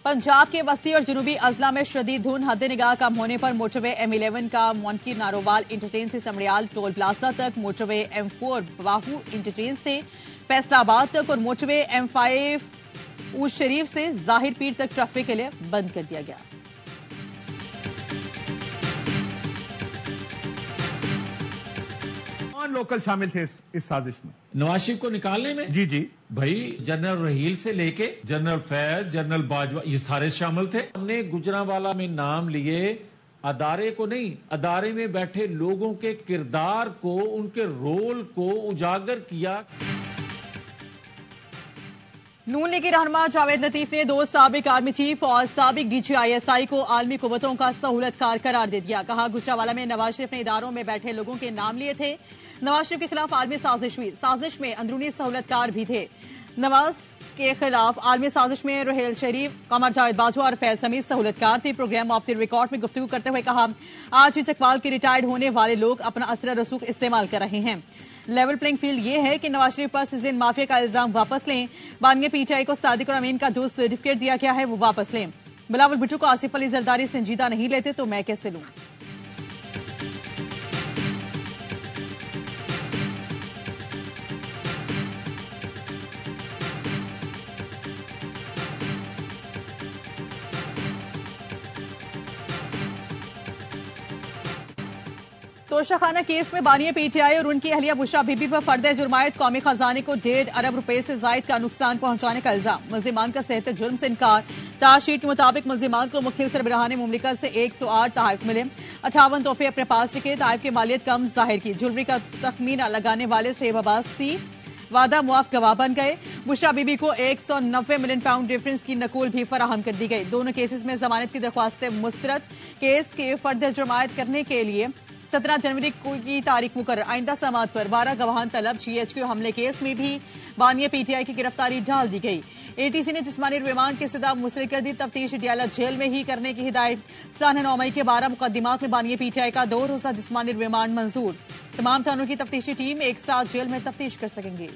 पंजाब के वस्ती और जुनूबी अजला में शदीद धुंध, हद निगाह कम होने पर मोटरवे M11 का मोनकी नारोवाल इंटरचेंज से समड़ियाल टोल प्लाजा तक, मोटरवे M4 बाहू इंटरचेंज से फैसलाबाद तक और मोटरवे M5 ऊज शरीफ से जाहिर पीर तक ट्रैफिक के लिए बंद कर दिया गया। कौन लोकल शामिल थे इस साजिश में? नवाज शरीफ को निकालने में? जी जी भाई जनरल रहील से लेके जनरल फैज, जनरल बाजवा, ये सारे शामिल थे। हमने गुजरांवाला में नाम लिए, अदारे को नहीं, अदारे में बैठे लोगों के किरदार को, उनके रोल को उजागर किया। नून लीगी रहनुमा जावेद लतीफ ने 2 साबिक आर्मी चीफ और साबिक DGISI को आलमी कुव्वतों का सहूलतकार करार दे दिया। कहा, गुजरांवाला में नवाज शरीफ ने इदारों में बैठे लोगों के नाम लिए थे। नवाज शरीफ के खिलाफ आलमी साजिश हुई, साजिश में अंदरूनी सहूलतकार भी थे। नवाज के खिलाफ आलमी साजिश में रहेल शरीफ, कमर जावेद बाजवा और फैज हमीद सहूलतकार थे। प्रोग्राम ऑफ द रिकॉर्ड में गुफ्तगू करते हुए कहा, आज भी चकवाल के रिटायर्ड होने वाले लोग अपना असर रसूख इस्तेमाल कर रहे हैं। लेवल प्लेइंग फील्ड ये है कि नवाज शरीफ पर सिजलिन माफिया का इल्जाम वापस लें। बानिया PTI को सादिक और अमीन का जो सर्टिफिकेट दिया गया है वो वापस लें। बिलावल भुट्टो को आसिफ अली जरदारी संजीदा नहीं लेते तो मैं कैसे लूं। तोशाखाना केस में बानिया PTI और उनकी अहलिया बुशरा बीबी पर फर्द जुर्मायत कौमी खजाने को 1.5 अरब रुपए से जायद का नुकसान पहुंचाने का इल्जाम। मुल्जिमान का सेहत जुर्म से इनकार। चार्जशीट के मुताबिक मुल्जिमान को मुख्य सरबराहान मुमलिकत से 108 तहफ मिले। 58 तोहफे अपने पास रखे। तहफ की मालियत कम जाहिर की। ज्वेलरी का तखमीना लगाने वाले शोएब अब्बास सी वादा मुआफ गवाह बन गए। बुशरा बीबी को 190 मिलियन पाउंड डिफरेंस की नकूल भी फराहम कर दी गई। दोनों केसेस में जमानत की दरख्वास्तें मुस्तरद। केस के फर्द जुर्मायत करने के लिए 17 जनवरी की तारीख मुकर्रर। आइंदा समाअत पर 12 गवाहान तलब। GHQ हमले केस में भी बानिया PTI की गिरफ्तारी डाल दी गई। ATC ने जिस्मानी रिमांड की सदा मुस्तरद कर दी। तफ्तीश डियाला जेल में ही करने की हिदायत। साढ़े 9 मई के 12 मुकदमात में बानिया PTI का 2 रोजा जिस्मानी रिमांड मंजूर। तमाम थानों की तफ्तीशी टीम एक साथ जेल में तफ्तीश कर सकेंगी।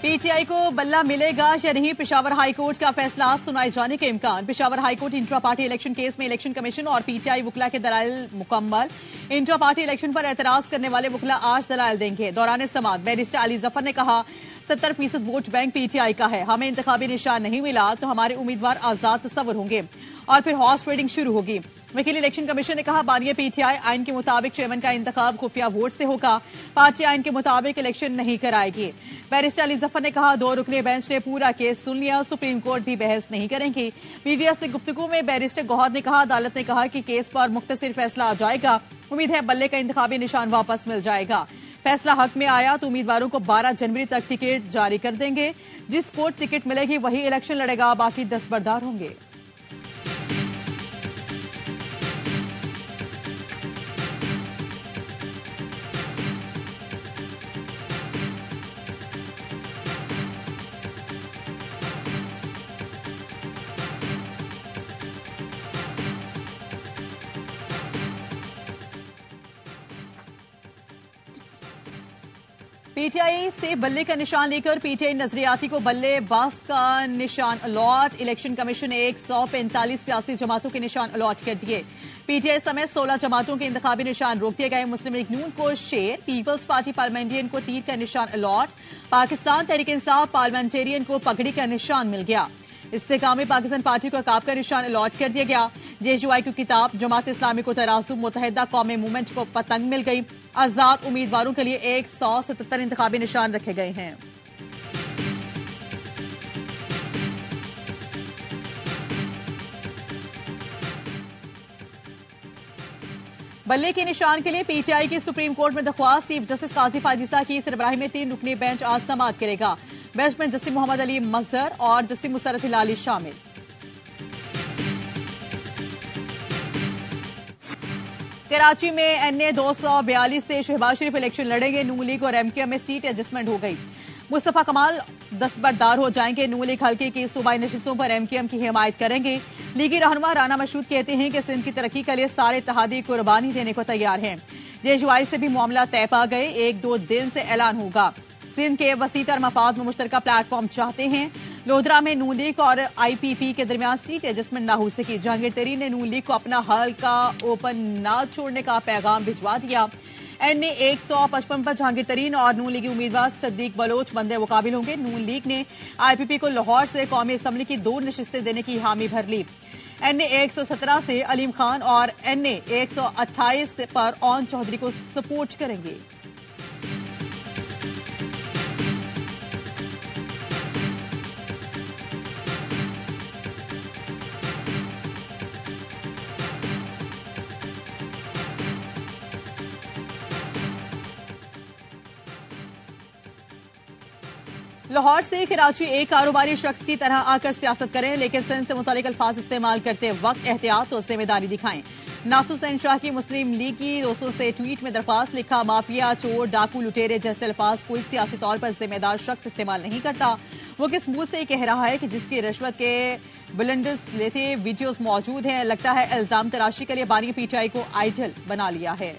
PTI को बल्ला मिलेगा या नहीं, पेशावर हाईकोर्ट का फैसला सुनाए जाने के इम्कान। Peshawar high court intra party election case में इलेक्शन कमीशन और PTI वकला के दलाइल मुकम्मल। इंट्रा पार्टी इलेक्शन पर एतराज करने वाले वकला आज दलाइल देंगे। दौरान समाअत बैरिस्टर अली जफर ने कहा, 70% वोट बैंक PTI का है। हमें इंतखाबी निशान नहीं मिला तो हमारे उम्मीदवार आजाद तस्वर होंगे और फिर हॉर्स ट्रेडिंग शुरू होगी। वकील इलेक्शन कमीशन ने कहा, बानिया PTI आइन के मुताबिक चेयरमैन का इंतखाब खुफिया वोट से होगा। पार्टी आइन के मुताबिक इलेक्शन नहीं कराएगी। बैरिस्टर अली जफर ने कहा, 2 रुकने बेंच ने पूरा केस सुन लिया, सुप्रीम कोर्ट भी बहस नहीं करेंगी। मीडिया से गुफ्तगू में बैरिस्टर गौहर ने कहा, अदालत ने कहा कि केस पर मुख्तसर फैसला आ जाएगा। उम्मीद है बल्ले का इंतखाबी निशान वापस मिल जाएगा। फैसला हक में आया तो उम्मीदवारों को 12 जनवरी तक टिकट जारी कर देंगे। जिस कोर्ट टिकट मिलेगी वही इलेक्शन लड़ेगा, बाकी दस्तबरदार होंगे। PTI से बल्ले का निशान लेकर PTI नजरियाती को बल्लेबाज का निशान अलॉट। इलेक्शन कमीशन ने 145 सियासी जमातों के निशान अलॉट कर दिए। PTI समेत 16 जमातों के इंतखाबी निशान रोक दिए गए। मुस्लिम लीग नून को शेर, पीपल्स पार्टी पार्लियामेंटेरियन को तीर का निशान अलॉट। पाकिस्तान तहरीक इंसाफ पार्लियामेंटेरियन को पगड़ी का निशान मिल गया। इस्तेकामी पाकिस्तान पार्टी को अकाब का निशान अलॉट कर दिया गया। JHUI को किताब, जमात इस्लामी को तराजू, मुत्तहिदा कौमी मूवमेंट को पतंग मिल गई। आजाद उम्मीदवारों के लिए 177 इंतखाबी निशान रखे गए हैं। बल्ले के निशान के लिए PTI की सुप्रीम कोर्ट में दरख्वास्त। चीफ जस्टिस काजी फाजिसा की सरबराही में 3 रुकनी बेंच आज समाअत करेगा। बेंच में जस्टिस मोहम्मद अली मजहर और जस्टिस मुसरत हिलाली शामिल। कराची में NA 242 से शहबाज शरीफ इलेक्शन लड़ेंगे। नून लीग और MKM में सीट एडजस्टमेंट हो गई। मुस्तफा कमाल दस्तबरदार हो जाएंगे। नून लीग हल्के की सूबाई नशिस्तों पर MKM की हिमायत करेंगे। लीगी रहनुमा राना मशहूद कहते हैं कि सिंध की तरक्की के लिए सारे इत्तेहादी कुर्बानी देने को तैयार हैं। JUI से भी मामला तय पा गए, 1-2 दिन से ऐलान होगा। सिंध के वसीतर मफाद में मुश्तरका प्लेटफॉर्म चाहते हैं। लोधरा में नून लीग और IPP के दरमियान सीट एडजस्टमेंट न हो सकी। जहांगीर तरीन ने नून लीग को अपना हल्का ओपन न छोड़ने का पैगाम भिजवा दिया। NA 155 पर जहांगीर तरीन और नून लीगी उम्मीदवार सद्दीक बलोच बंदे मुकाबिल होंगे। नून लीग ने IPP को लाहौर से कौमी असम्बली की 2 नशिस्तें देने की हामी भर ली। NA 117 से अलीम खान और NA 128 पर ओन चौधरी को सपोर्ट करेंगे। लाहौर से कराची एक कारोबारी शख्स की तरह आकर सियासत करें, लेकिन सिंध से मुतालिक अल्फाज इस्तेमाल करते वक्त एहतियात और जिम्मेदारी दिखाएं। नासुर हुसैन शाह की मुस्लिम लीग की दोस्तों से ट्वीट में दरख्वास्त, लिखा माफिया, चोर, डाकू, लुटेरे जैसे अल्फाज कोई सियासी तौर पर जिम्मेदार शख्स इस्तेमाल नहीं करता। वो किस मुंह से कह रहा है कि जिसकी रिश्वत के ब्लेंडर्स लेते वीडियोस मौजूद हैं। लगता है इल्जाम तराशी के लिए बानी PTI को आइडियल बना लिया है।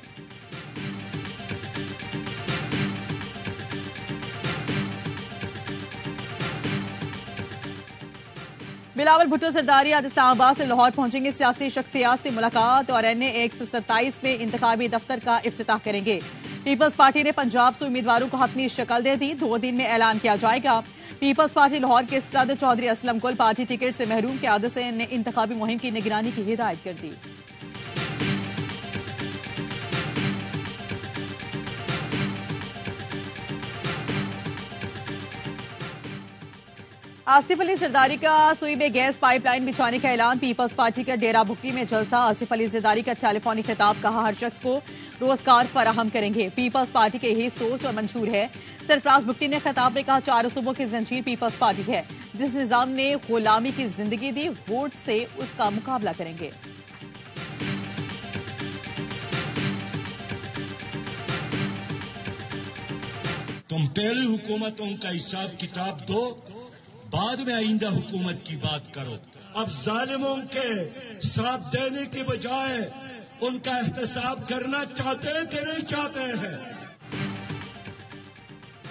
बिलावल भुट्टो सरदारी आज इस्लामाबाद से लाहौर पहुंचेंगे। सियासी शख्सियात से मुलाकात और NA 127 में इंतखाबी दफ्तर का इफ्तिताह करेंगे। पीपल्स पार्टी ने पंजाब से उम्मीदवारों को अपनी शक्ल दे दी, 2 दिन में ऐलान किया जाएगा। पीपल्स पार्टी लाहौर के सदर चौधरी असलम गुल पार्टी टिकट से महरूम के आदत से ने इंतखाबी मुहिम की निगरानी की हिदायत कर दी। आसिफ अली जरदारी का सुई में गैस पाइपलाइन बिछाने का ऐलान। पीपल्स पार्टी का डेरा भुक्की में जलसा। आसिफ अली जरदारी का टेलीफोनिक खिताब, कहा हर शख्स को रोजगार फराहम करेंगे। पीपल्स पार्टी की यही सोच और मंशूर है। सरफराज भुक्की ने खिताब में कहा 4 सूबों की जंजीर पीपल्स पार्टी है। जिस निजाम ने गुलामी की जिंदगी दी, वोट से उसका मुकाबला करेंगे। तुम पहले हुकूमतों का हिसाब किताब दो, बाद में आइंदा हुकूमत की बात करो। अब जालिमों के श्राप देने के बजाय उनका एहतसाब करना चाहते हैं कि नहीं चाहते हैं।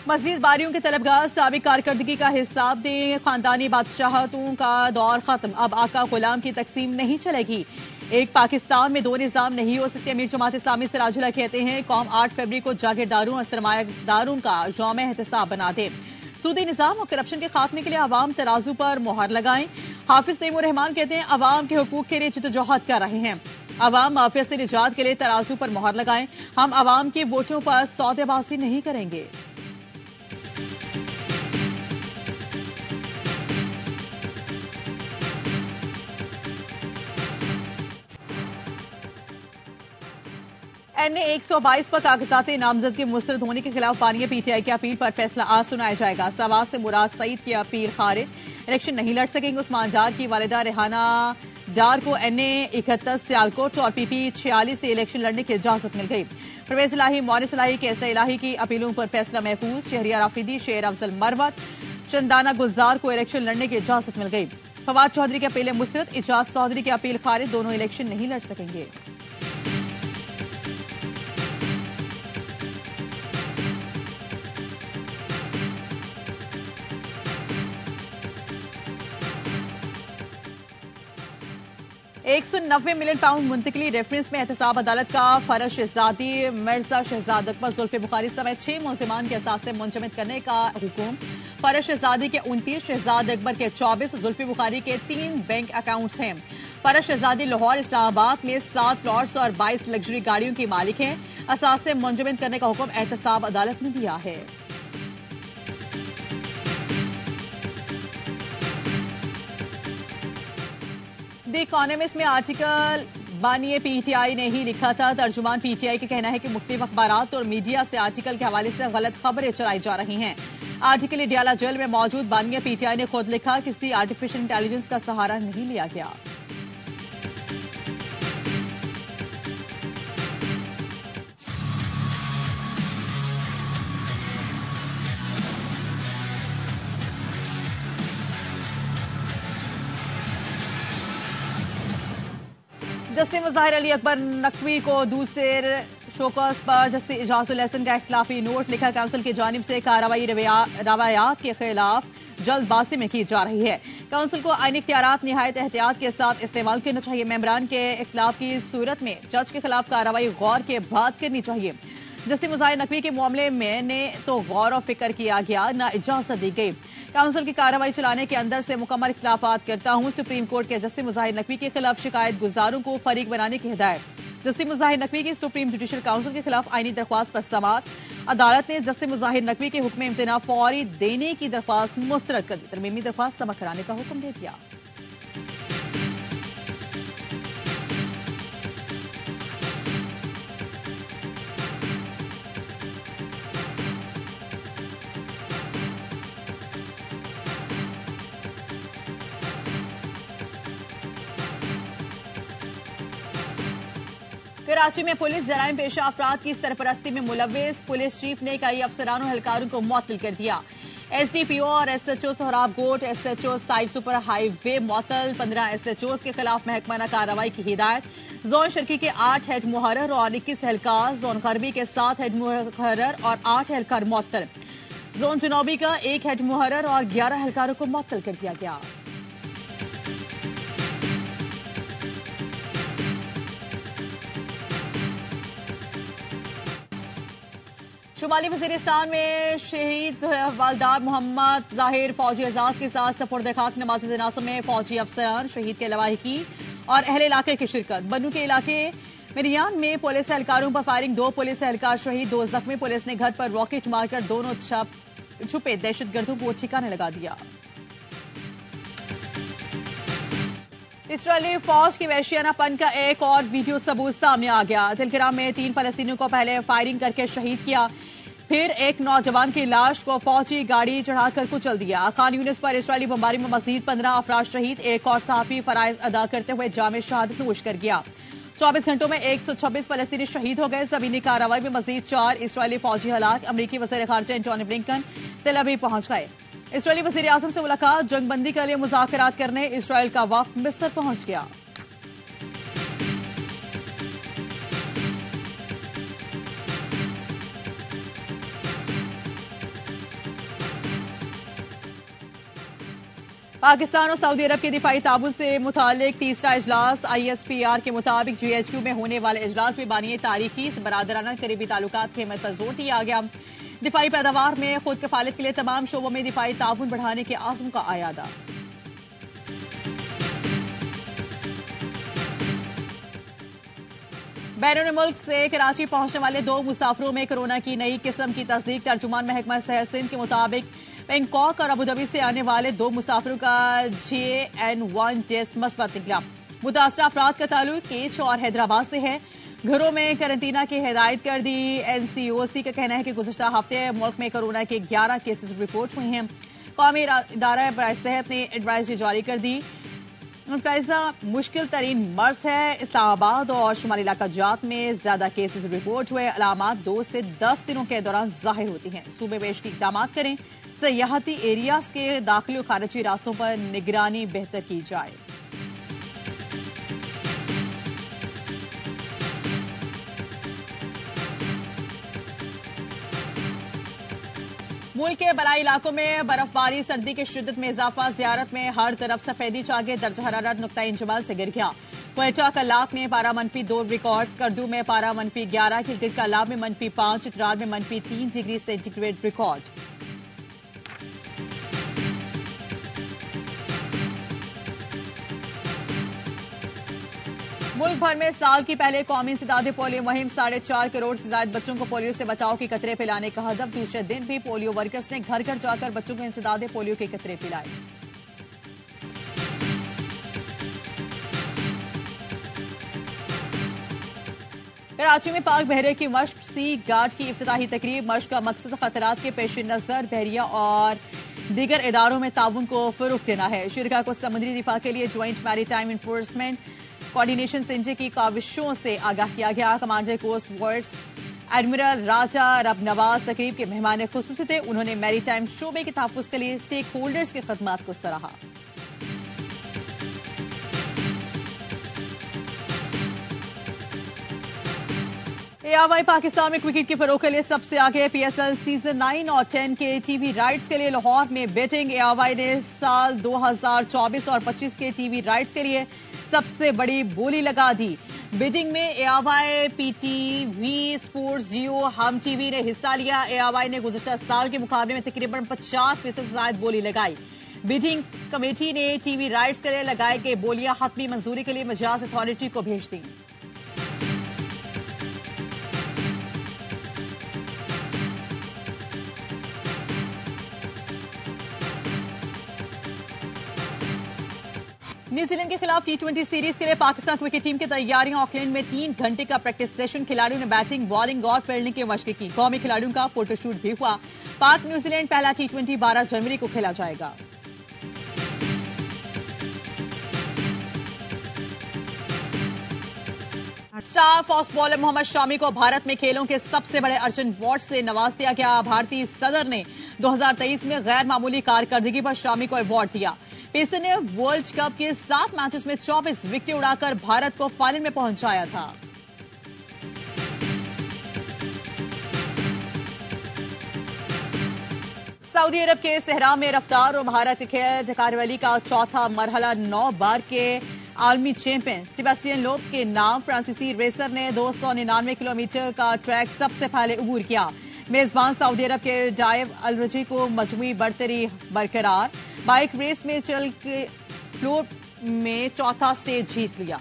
मजीद बारियों के तलबगार साबिक कारकर्दगी का हिसाब दें। खानदानी बादशाहतों का दौर खत्म, अब आका गुलाम की तकसीम नहीं चलेगी। एक पाकिस्तान में 2 निजाम नहीं हो सकते। अमीर जमात इस्लामी सिराजुल्लाह कहते हैं कौम 8 फरवरी को जागीरदारों और सरमायादारों का यौम एहतसाब बना दे। सूदी निजाम और करप्शन के खात्मे के लिए अवाम तराजू पर मोहर लगाएं। हाफिज तैमूर रहमान कहते हैं अवाम के हुकूक के लिए जद्दोजहद कर रहे हैं। अवाम माफिया से निजात के लिए तराजू पर मोहर लगाएं। हम अवाम के वोटों पर सौदेबाजी नहीं करेंगे। NA 122 पर कागजात नामजदगी मुस्तरद होने के खिलाफ बानिया PTI की अपील पर फैसला आज सुनाया जाएगा। सवाल से मुराद सईद की अपील खारिज, इलेक्शन नहीं लड़ सकेंगे। उस्मान डार की वालिदा रेहाना डार को NA 71 सियालकोट और PP 46 से इलेक्शन लड़ने की इजाजत मिल गई। परवेज इलाही, मोनिस इलाही, केसरा इलाही की अपीलों पर फैसला महफूज। शहरियार आफरीदी, शेर अफजल मरवत, चंदाना गुलजार को इलेक्शन लड़ने की इजाजत मिल गई। फवाद चौधरी की अपीलें मुस्तरद, इजाज चौधरी की अपील खारिज, दोनों इलेक्शन नहीं लड़ सकेंगे। £190 मिलियन मुंतकली रेफरेंस में एहतसाब अदालत का फरज शहजादी मिर्जा शहजाद अकबर जुल्फी बुखारी समेत 6 मुलजिमान के असासे मुंजमद करने का हुक्म। फरज शहजादी के 29, शहजाद अकबर के 24, जुल्फी बुखारी के 3 बैंक अकाउंट्स हैं। फरज शहजादी लाहौर इस्लामाबाद में 7 प्लॉट्स और 22 लग्जरी गाड़ियों की मालिक हैं। असासे मुंजमद करने का हुक्म एहतसाब अदालत ने दिया है। द इकोनॉमिस्ट में आर्टिकल बानिए PTI ने ही लिखा था। तर्जुमान PTI का कहना है कि मुख्तलिफ अखबारात और मीडिया से आर्टिकल के हवाले से गलत खबरें चलाई जा रही हैं। आर्टिकल इडियाला जेल में मौजूद बानिया PTI ने खुद लिखा, किसी आर्टिफिशियल इंटेलिजेंस का सहारा नहीं लिया गया। जस्टिस मुज़ाहिर अली अकबर नकवी को दूसरे शोकॉज पर जस्टिस इजाजुल हसन का इख्तिलाफी नोट लिखा। काउंसिल की जानिब से कार्रवाई रवायात के खिलाफ जल्दबाजी में की जा रही है। काउंसिल को आईनी इख्तियारात निहायत एहतियात के साथ इस्तेमाल करना चाहिए। मेंबरान के इख्तिलाफ की सूरत में जज के खिलाफ कार्रवाई गौर के बाद करनी चाहिए। जस्टिस मुज़ाहिर नकवी के मामले में ने तो गौर और फिक्र किया गया, न इजाजत दी गई। काउंसिल की कार्रवाई चलाने के अंदर से मुकम्मल इख्तिलाफात करता हूं। सुप्रीम कोर्ट के जस्टिस मुज़ाहिर नकवी के खिलाफ शिकायत गुजारों को फरीक बनाने की हिदायत। जस्टिस मुज़ाहिर नकवी की सुप्रीम जुडिशल काउंसिल के खिलाफ आईनी दरख्वास्त पर समाअत। अदालत ने जस्टिस मुज़ाहिर नकवी के हुक्म इम्तना फौरी देने की दरख्वास्त मुस्तरद कर दी। तरमीमी दरख्वास्त सबक कराने का हुक्म दे दिया। कराची में पुलिस जराइम पेशा अफराद की सरपरस्ती में मुलव्विस पुलिस चीफ ने कई अफसरानों एहलकारों को मुअत्तल कर दिया। एसडीपीओ और एसएचओ सोहराब गोट, एसएचओ साइड सुपर हाईवे मुअत्तल। 15 एसएचओ के खिलाफ महकमाना कार्रवाई की हिदायत। जोन शर्की के 8 हेड मुहर्रर और 21 एहलकार, जोन गरबी के 7 हेड मुहर्रर और 8 एहलकार मुअत्तल। जोन जनूबी का 1 हेड मुहर्रर और 11 एहलकारों को मुअत्तल कर दिया गया। शुमाली वजीरिस्तान में शहीद हवलदार मोहम्मद जाहिर फौजी एजाज के साथ सपुर्द खाक नमाज़ जनाज़ा में फौजी अफसरान, शहीद के लवाहिकी और अहले इलाके की शिरकत। बन्नू के इलाके मिरियान में पुलिस एहलकारों पर फायरिंग, 2 पुलिस एहलकार शहीद, 2 जख्मी। पुलिस ने घर पर रॉकेट मारकर दोनों छुपे दहशतगर्दों को ठिकाने लगा दिया। इसराइली फौज की वहशियानापन का एक और वीडियो सबूत सामने आ गया। तिलकरा में 3 फलस्तीनियों को पहले फायरिंग करके शहीद किया, फिर एक नौजवान की लाश को फौजी गाड़ी चढ़ाकर कुचल दिया। खान यूनिस पर इसराइली बमबारी में मजीद 15 अफराद शहीद, एक और सहाफी फराइज अदा करते हुए जामे शहादत नोश कर गया। 24 घंटों में 126 फलस्तीनी शहीद हो गए। जमीनी कार्रवाई में मजीद 4 इसराइली फौजी हलाक। अमरीकी वज़ीर ख़ारिजा एंटोनी ब्लिंकन तेल अवीव पहुंच गए। इसराइली वज़ीर आज़म से मुलाकात, जंगबंदी के लिए मुज़ाकरात करने इसराइल का वफ़द मिस्र पहुंच गया। पाकिस्तान और सऊदी अरब के दिफाई ताबून से मुतालिक तीसरा इजलास। ISPR के मुताबिक GHQ में होने वाले इजलास में बानिए तारीखी बरादराना करीबी ताल्लुकात की अहमियत पर जोर दिया गया। दिफाई पैदावार में खुद कफालत के लिए तमाम शोबों में दिफाई ताबून बढ़ाने के आज़म का आयादा। बैरून मुल्क से कराची पहुंचने वाले 2 मुसाफिरों में कोरोना की नई किस्म की तस्दीक। तर्जुमान महकमा सेहत सिंध के मुताबिक बैंकॉक और अबूधाबी से आने वाले 2 मुसाफिरों का JN1 टेस्ट मस्बत निकला। मुतासरा अफराद का ताल्लुक केच और हैदराबाद से है। घरों में कैरेंटीना की हिदायत कर दी। NCOC का कहना है कि गुज़श्ता हफ्ते मुल्क में कोरोना के 11 केसेस रिपोर्ट हुए हैं। कौमी इदारा बराए सेहत ने एडवाइजरी जारी कर दी। इन्फ्लुएंजा मुश्किल तरीन मर्ज है। इस्लामाबाद और शुमाली इलाका जात में ज्यादा केसेस रिपोर्ट हुए। अलामात 2 से 10 दिनों के दौरान जाहिर होती हैं। सूबे में की इक़दामात करें। सयाहती एरियाज के दाखिली और खारिजी रास्तों पर निगरानी बेहतर की जाए। मुल्क के बलाई इलाकों में बर्फबारी, सर्दी की शिद्दत में इजाफा। जियारत में हर तरफ सफेदी छागे। दर्ज हरारत नुक्ता इंजमाल से गिर गया। क्वेटा कलाक में पारा -2 रिकॉर्ड। करदू में पारा -11। गिलगित कलाब में -5। चित्राल में -3 डिग्री सेंटीग्रेड रिकॉर्ड। मुल्क भर में साल की पहले कौमी इंसदादे पोलियो मुहिम। 4.5 करोड़ से ज्यादा बच्चों को पोलियो से बचाव के कतरे पिलाने का हदफ। दूसरे दिन भी पोलियो वर्कर्स ने घर घर जाकर बच्चों को इंसदादे पोलियो के कतरे पिलाए। कराची में पाक बहरिया की मश्क सी गार्ड की इफ्तिताही तकरीब। मश्क का मकसद खतरात के पेश नजर बहरिया और दीगर इदारों में ताउन को फरोग देना है। शिरका को समुद्री दिफा के लिए joint maritime enforcement coordination centre की काविशों से आगाह किया गया। कमांडर कोस्ट वार्ड्स एडमिरल राजा रब नवाज तकरीब के मेहमान खुसूसी थे। उन्होंने मैरीटाइम शोबे के तहफ़्फ़ुज़ के लिए स्टेक होल्डर्स की खदमात को सराहा। एआवाई पाकिस्तान में क्रिकेट के फरोग के लिए सबसे आगे। पीएसएल सीजन 9 और 10 के टीवी राइट्स के लिए लाहौर में बिडिंग। एआवाई ने साल 2024 और 25 के टीवी राइट्स के लिए सबसे बड़ी बोली लगा दी। बिडिंग में एआवाई, पीटीवी स्पोर्ट्स, जियो, हम टीवी ने हिस्सा लिया। एआवाई ने गुज़िश्ता साल के मुकाबले में तकरीबन 50% से ज्यादा बोली लगाई। बिडिंग कमेटी ने टीवी राइट्स के लिए लगाए गए बोलियां हतमी मंजूरी के लिए मजाज अथॉरिटी को भेज दी। न्यूजीलैंड के खिलाफ टी20 सीरीज के लिए पाकिस्तान क्रिकेट टीम की तैयारियां। ऑकलैंड में 3 घंटे का प्रैक्टिस सेशन। खिलाड़ियों ने बैटिंग, बॉलिंग और फील्डिंग की मशक की। कौमी खिलाड़ियों का फोटोशूट भी हुआ। पाक न्यूजीलैंड पहला टी20 12 जनवरी को खेला जाएगा। Star fast bowler Mohammed Shami को भारत में खेलों के सबसे बड़े अर्जुन अवार्ड से नवाज दिया गया। भारतीय सदर ने 2023 में गैर मामूली कारकर्दगी पर शामी को अवार्ड दिया। पेसर ने वर्ल्ड कप के 7 मैचेस में 24 विकेटें उड़ाकर भारत को फाइनल में पहुंचाया था। सऊदी अरब के सहरा में रफ्तार और महारत खेल ढकारवली का चौथा मरहला 9 बार के आलमी चैंपियन सेबेस्टियन लोब के नाम। फ्रांसीसी रेसर ने 299 किलोमीटर का ट्रैक सबसे पहले अबूर किया। मेजबान सऊदी अरब के डाइव अलरजी को मजमूई बढ़तरी बरकरार। बाइक रेस में चल के फ्लोर में चौथा स्टेज जीत लिया।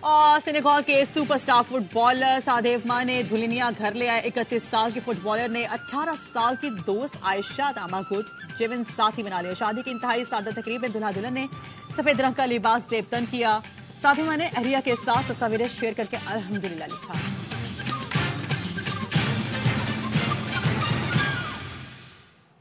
और सेनेगल के सुपरस्टार फुटबॉलर सादेव मा ने धुलिनिया घर ले आए। 31 साल के फुटबॉलर ने 18 साल की दोस्त आयशा दामा को जीवन साथी बना लिया। शादी की इंतहाई सादा तकरीब में दुल्हा दुल्हन ने सफेद रंग का लिबास जेबतन किया। सादेव मा ने अहलिया के साथ तस्वीरें शेयर करके अल्हम्दुलिल्लाह लिखा।